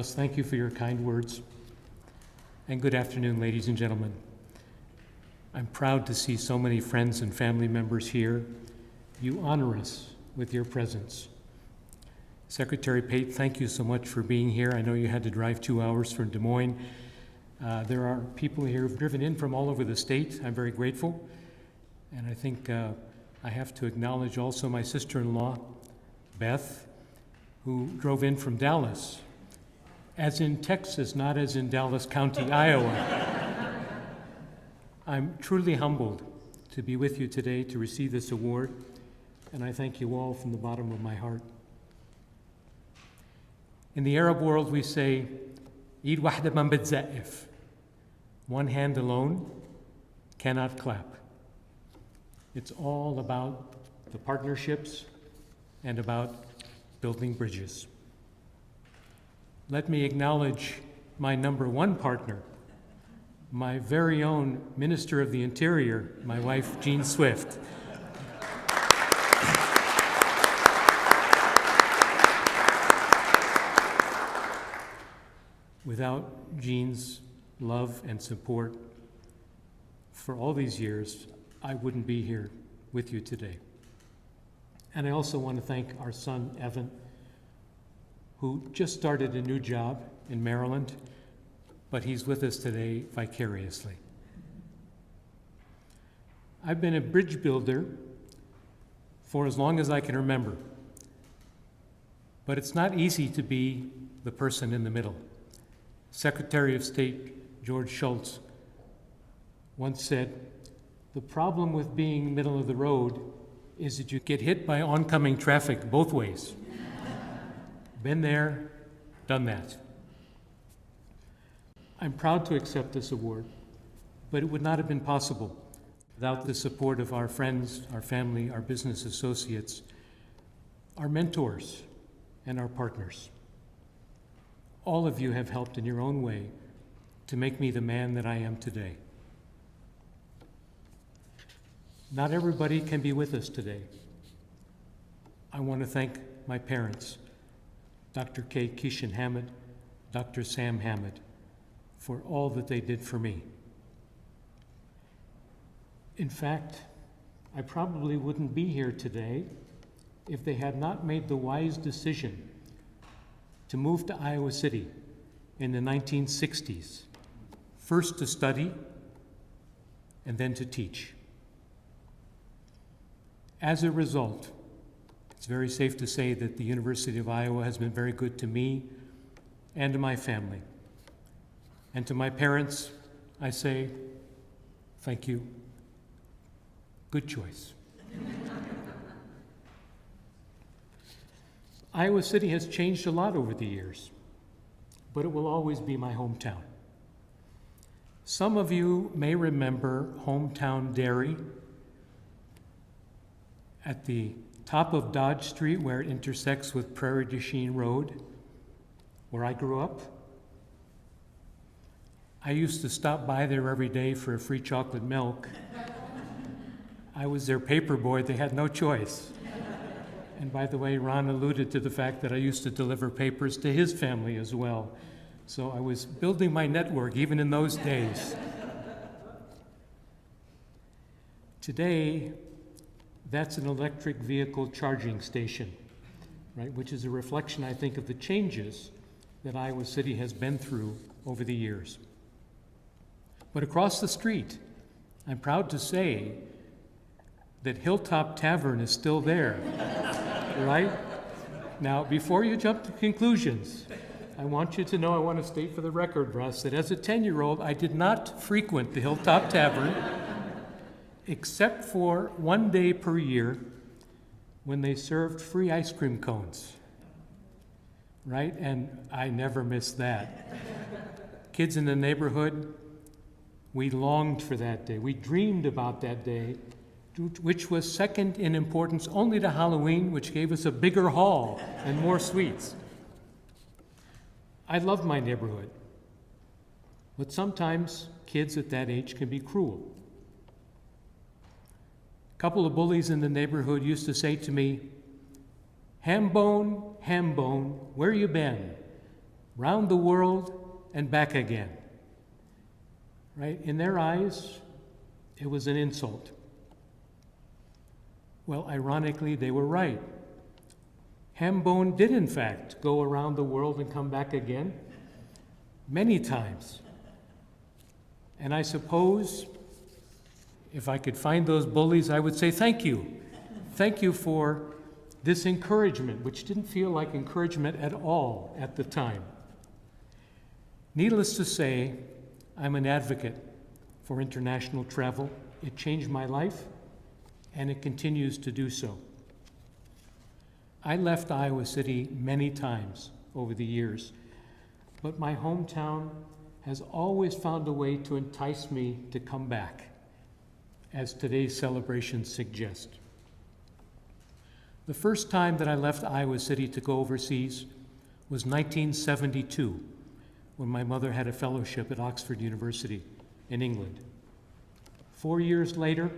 Russ, thank you for your kind words. And good afternoon, ladies and gentlemen. I'm proud to see so many friends and family members here. You honor us with your presence. Secretary Pate, thank you so much for being here. I know you had to drive 2 hours from Des Moines. There are people here who've driven in from all over the state. I'm very grateful. And I think I have to acknowledge also my sister-in-law, Beth, who drove in from Dallas, as in Texas, not as in Dallas County, Iowa. I'm truly humbled to be with you today to receive this award, and I thank you all from the bottom of my heart. In the Arab world, we say, "Eid wahda man bتزقف." One hand alone cannot clap. It's all about the partnerships and about building bridges. Let me acknowledge my number one partner, my very own Minister of the Interior, my wife, Jean Swift. Without Jean's love and support for all these years, I wouldn't be here with you today. And I also want to thank our son, Evan, who just started a new job in Maryland, but he's with us today vicariously. I've been a bridge builder for as long as I can remember, but it's not easy to be the person in the middle. Secretary of State George Shultz once said, "The problem with being middle of the road is that you get hit by oncoming traffic both ways." Been there, done that. I'm proud to accept this award, but it would not have been possible without the support of our friends, our family, our business associates, our mentors, and our partners. All of you have helped in your own way to make me the man that I am today. Not everybody can be with us today. I want to thank my parents, Dr. K. Kishan Hamod, Dr. Sam Hamod, for all that they did for me. In fact, I probably wouldn't be here today if they had not made the wise decision to move to Iowa City in the 1960s, first to study and then to teach. As a result, it's very safe to say that the University of Iowa has been very good to me and to my family. And to my parents, I say, thank you. Good choice. Iowa City has changed a lot over the years, but it will always be my hometown. Some of you may remember Hometown Dairy at the top of Dodge Street where it intersects with Prairie du Chien Road, where I grew up. I used to stop by there every day for a free chocolate milk. I was their paper boy, they had no choice. And by the way, Ron alluded to the fact that I used to deliver papers to his family as well. So I was building my network even in those days. Today, that's an electric vehicle charging station, right? Which is a reflection, I think, of the changes that Iowa City has been through over the years. But across the street, I'm proud to say that Hilltop Tavern is still there, right? Now, before you jump to conclusions, I want you to know, I want to state for the record, Russ, that as a 10-year-old, I did not frequent the Hilltop Tavern except for one day per year when they served free ice cream cones, right? And I never missed that. Kids in the neighborhood, we longed for that day. We dreamed about that day, which was second in importance only to Halloween, which gave us a bigger haul and more sweets. I love my neighborhood, but sometimes kids at that age can be cruel. A couple of bullies in the neighborhood used to say to me, Hambone, where you been? round the world and back again. Right? In their eyes, it was an insult. Well, ironically, they were right. Hamod did, in fact, go around the world and come back again many times. And I suppose if I could find those bullies, I would say thank you. Thank you for this encouragement, which didn't feel like encouragement at all at the time. Needless to say, I'm an advocate for international travel. It changed my life, and it continues to do so. I left Iowa City many times over the years, but my hometown has always found a way to entice me to come back, as today's celebrations suggest. The first time that I left Iowa City to go overseas was 1972, when my mother had a fellowship at Oxford University in England. 4 years later,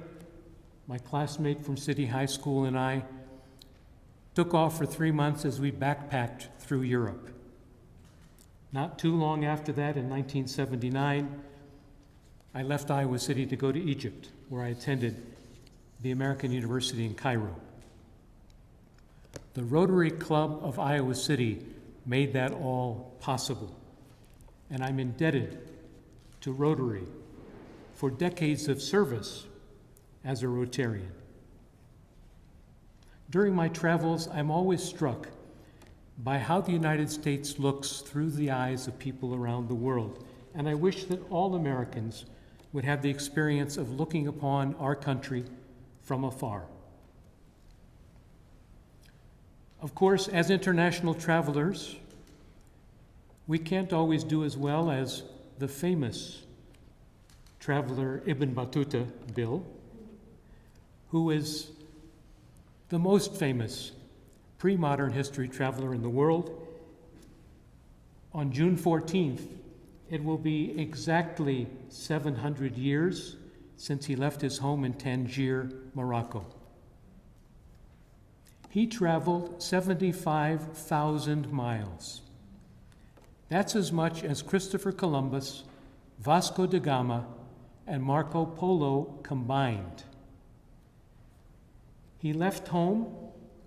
my classmate from City High School and I took off for 3 months as we backpacked through Europe. Not too long after that, in 1979, I left Iowa City to go to Egypt, where I attended the American University in Cairo. The Rotary Club of Iowa City made that all possible, and I'm indebted to Rotary for decades of service as a Rotarian. During my travels, I'm always struck by how the United States looks through the eyes of people around the world, and I wish that all Americans would have the experience of looking upon our country from afar. Of course, as international travelers, we can't always do as well as the famous traveler Ibn Battuta, Bill, who is the most famous pre-modern history traveler in the world. On June 14th, it will be exactly 700 years since he left his home in Tangier, Morocco. He traveled 75,000 miles. That's as much as Christopher Columbus, Vasco da Gama, and Marco Polo combined. He left home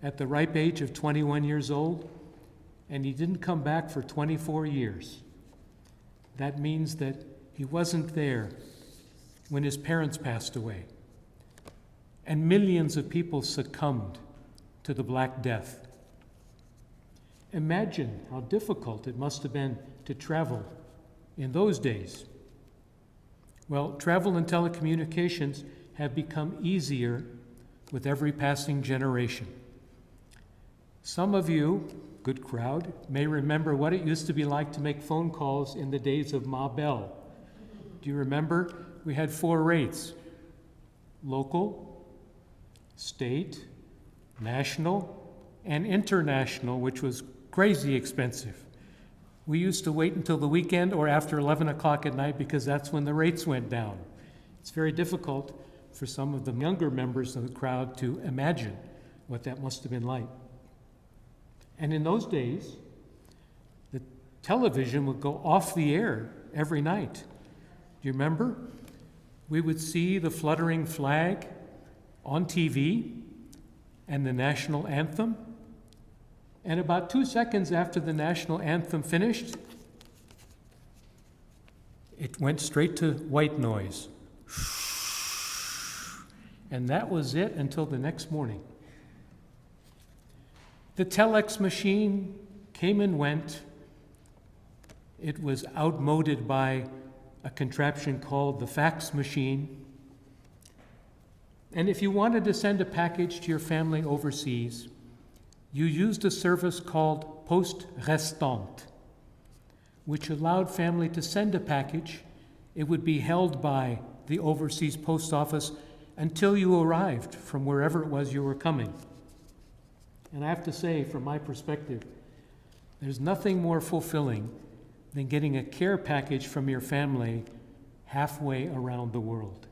at the ripe age of 21 years old, and he didn't come back for 24 years. That means that he wasn't there when his parents passed away, and millions of people succumbed to the Black Death. Imagine how difficult it must have been to travel in those days. Well, travel and telecommunications have become easier with every passing generation. Some of you, good crowd, may remember what it used to be like to make phone calls in the days of Ma Bell. Do you remember? We had 4 rates: local, state, national, and international, which was crazy expensive. We used to wait until the weekend or after 11 o'clock at night because that's when the rates went down. It's very difficult for some of the younger members of the crowd to imagine what that must have been like. And in those days, the television would go off the air every night. Do you remember? We would see the fluttering flag on TV and the national anthem. And about 2 seconds after the national anthem finished, it went straight to white noise. And that was it until the next morning. The telex machine came and went. It was outmoded by a contraption called the fax machine. And if you wanted to send a package to your family overseas, you used a service called Poste Restante, which allowed family to send a package. It would be held by the overseas post office until you arrived from wherever it was you were coming. And I have to say, from my perspective, there's nothing more fulfilling than getting a care package from your family halfway around the world.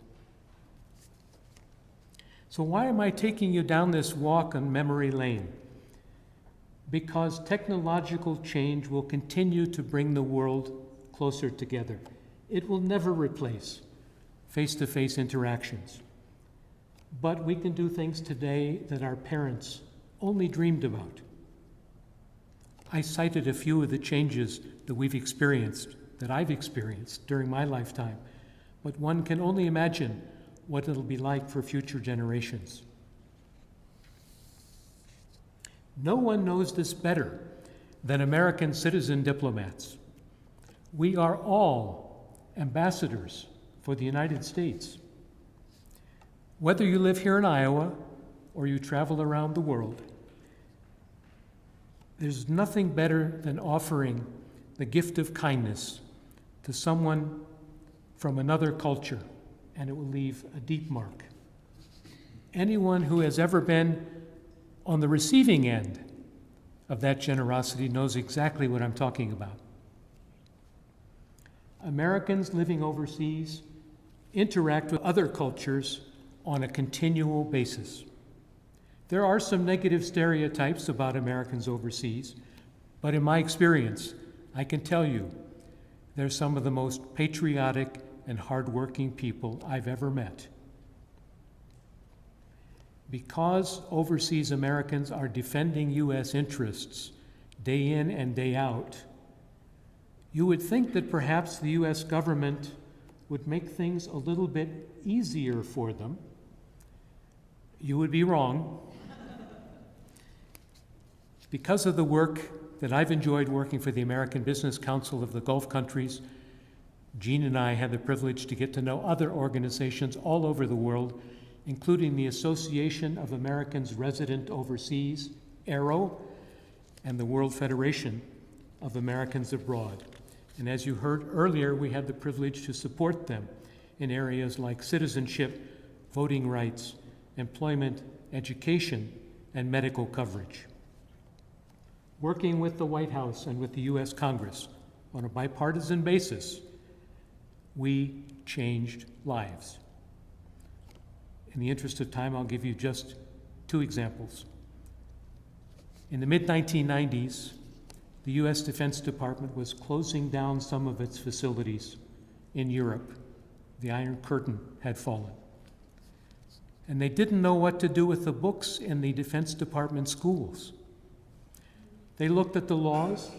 So why am I taking you down this walk on memory lane? because technological change will continue to bring the world closer together. It will never replace face-to-face interactions. But we can do things today that our parents only dreamed about. I cited a few of the changes that we've experienced, that I've experienced during my lifetime, but one can only imagine what it'll be like for future generations. No one knows this better than American citizen diplomats. We are all ambassadors for the United States. Whether you live here in Iowa or you travel around the world, there's nothing better than offering the gift of kindness to someone from another culture, and it will leave a deep mark. Anyone who has ever been on the receiving end of that generosity knows exactly what I'm talking about. Americans living overseas interact with other cultures on a continual basis. There are some negative stereotypes about Americans overseas, but in my experience, I can tell you they're some of the most patriotic and hardworking people I've ever met. Because overseas Americans are defending U.S. interests day in and day out, you would think that perhaps the U.S. government would make things a little bit easier for them. You would be wrong. Because of the work that I've enjoyed working for the American Business Council of the Gulf countries, Jean and I had the privilege to get to know other organizations all over the world, including the Association of Americans Resident Overseas, ARO, and the World Federation of Americans Abroad. And as you heard earlier, we had the privilege to support them in areas like citizenship, voting rights, employment, education, and medical coverage. Working with the White House and with the U.S. Congress on a bipartisan basis, we changed lives. In the interest of time, I'll give you just two examples. In the mid-1990s, the U.S. Defense Department was closing down some of its facilities in Europe. The Iron Curtain had fallen. And they didn't know what to do with the books in the Defense Department schools. They looked at the laws.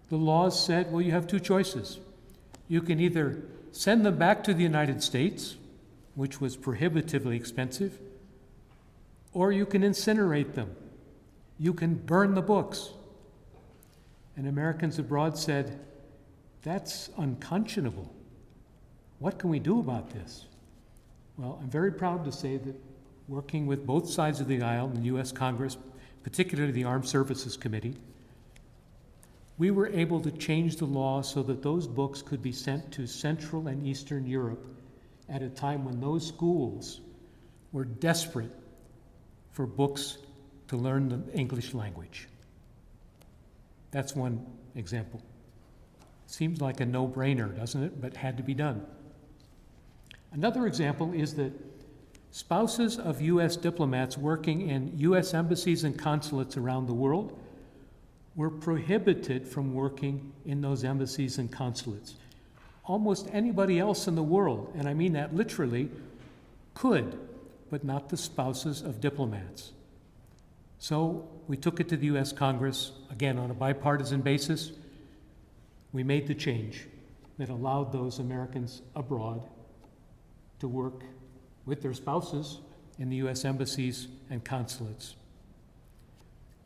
The laws said, well, you have two choices. You can either send them back to the United States, which was prohibitively expensive, or you can incinerate them. You can burn the books. And Americans abroad said, that's unconscionable. What can we do about this? Well, I'm very proud to say that working with both sides of the aisle in the U.S. Congress, particularly the Armed Services Committee, we were able to change the law so that those books could be sent to Central and Eastern Europe at a time when those schools were desperate for books to learn the English language. That's one example. Seems like a no-brainer, doesn't it? But had to be done. Another example is that spouses of U.S. diplomats working in U.S. embassies and consulates around the world were prohibited from working in those embassies and consulates. Almost anybody else in the world, and I mean that literally, could, but not the spouses of diplomats. So we took it to the U.S. Congress, again on a bipartisan basis. We made the change that allowed those Americans abroad to work with their spouses in the U.S. embassies and consulates.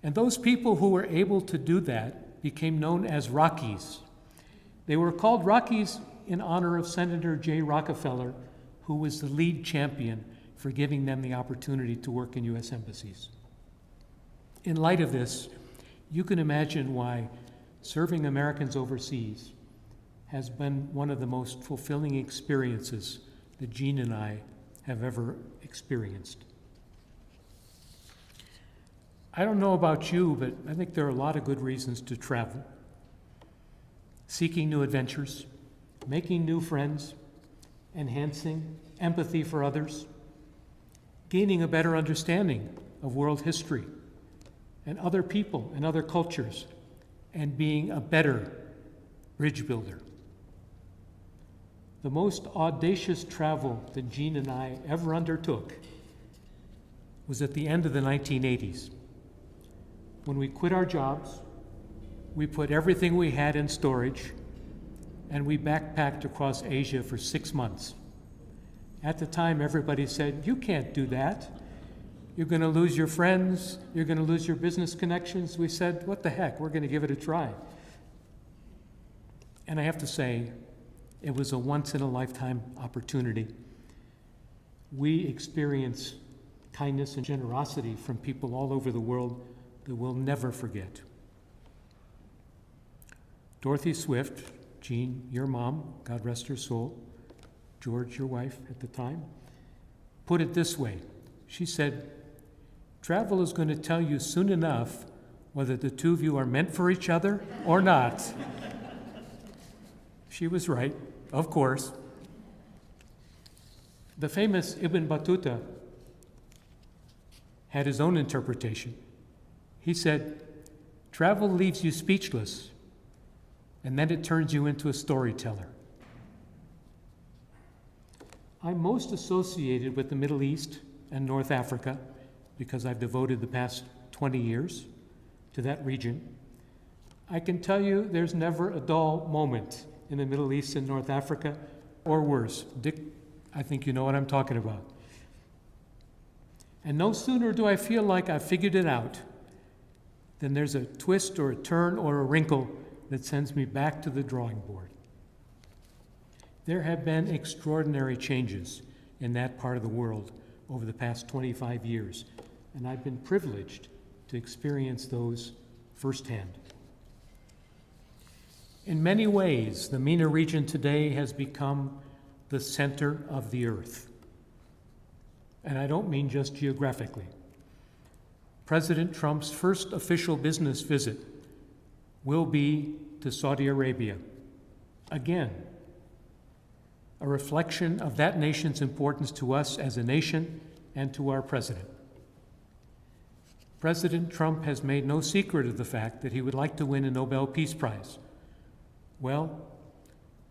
And those people who were able to do that became known as Rockies. They were called Rockies in honor of Senator J. Rockefeller, who was the lead champion for giving them the opportunity to work in U.S. embassies. In light of this, you can imagine why serving Americans overseas has been one of the most fulfilling experiences that Jean and I have ever experienced. I don't know about you, but I think there are a lot of good reasons to travel. Seeking new adventures, making new friends, enhancing empathy for others, gaining a better understanding of world history, and other people and other cultures, and being a better bridge builder. The most audacious travel that Jean and I ever undertook was at the end of the 1980s. When we quit our jobs, we put everything we had in storage, and we backpacked across Asia for 6 months. At the time, everybody said, "You can't do that. You're going to lose your friends. You're going to lose your business connections." We said, "What the heck? We're going to give it a try." And I have to say, it was a once-in-a-lifetime opportunity. We experienced kindness and generosity from people all over the world that we'll never forget. Dorothy Swift, Jean, your mom, God rest her soul, George, your wife at the time, put it this way. She said, "Travel is going to tell you soon enough whether the two of you are meant for each other or not." She was right, of course. The famous Ibn Battuta had his own interpretation. He said, "Travel leaves you speechless, and then it turns you into a storyteller." I'm most associated with the Middle East and North Africa because I've devoted the past 20 years to that region. I can tell you there's never a dull moment in the Middle East and North Africa, or worse. Dick, I think you know what I'm talking about. And no sooner do I feel like I've figured it out than there's a twist or a turn or a wrinkle that sends me back to the drawing board. There have been extraordinary changes in that part of the world over the past 25 years, and I've been privileged to experience those firsthand. In many ways, the MENA region today has become the center of the earth. And I don't mean just geographically. President Trump's first official business visit will be to Saudi Arabia. Again, a reflection of that nation's importance to us as a nation and to our president. President Trump has made no secret of the fact that he would like to win a Nobel Peace Prize. Well,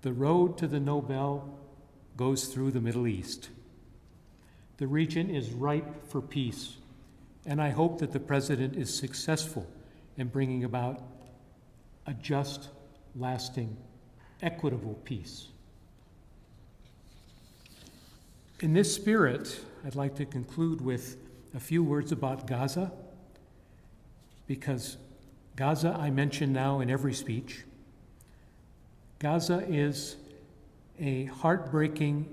the road to the Nobel goes through the Middle East. The region is ripe for peace, and I hope that the president is successful in bringing about a just, lasting, equitable peace. In this spirit, I'd like to conclude with a few words about Gaza, because Gaza I mention now in every speech. Gaza is a heartbreaking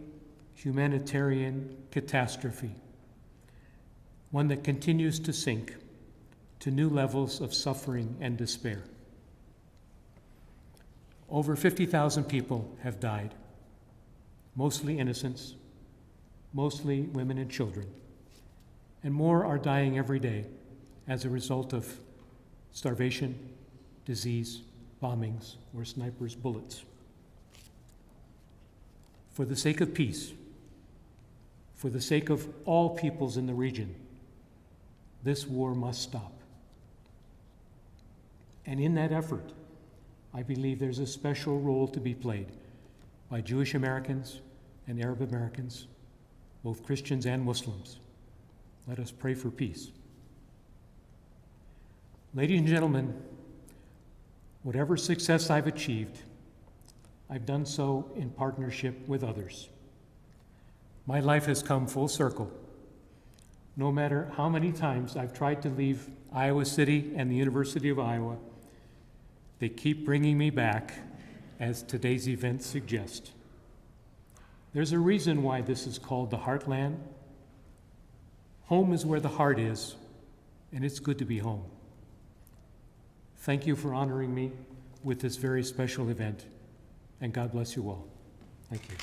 humanitarian catastrophe, one that continues to sink to new levels of suffering and despair. Over 50,000 people have died, mostly innocents, mostly women and children, and more are dying every day as a result of starvation, disease, bombings, or snipers' bullets. For the sake of peace, for the sake of all peoples in the region, this war must stop. And in that effort, I believe there's a special role to be played by Jewish Americans and Arab Americans, both Christians and Muslims. Let us pray for peace. Ladies and gentlemen, whatever success I've achieved, I've done so in partnership with others. My life has come full circle. No matter how many times I've tried to leave Iowa City and the University of Iowa, they keep bringing me back, as today's event suggests. There's a reason why this is called the Heartland. Home is where the heart is, and it's good to be home. Thank you for honoring me with this very special event, and God bless you all. Thank you.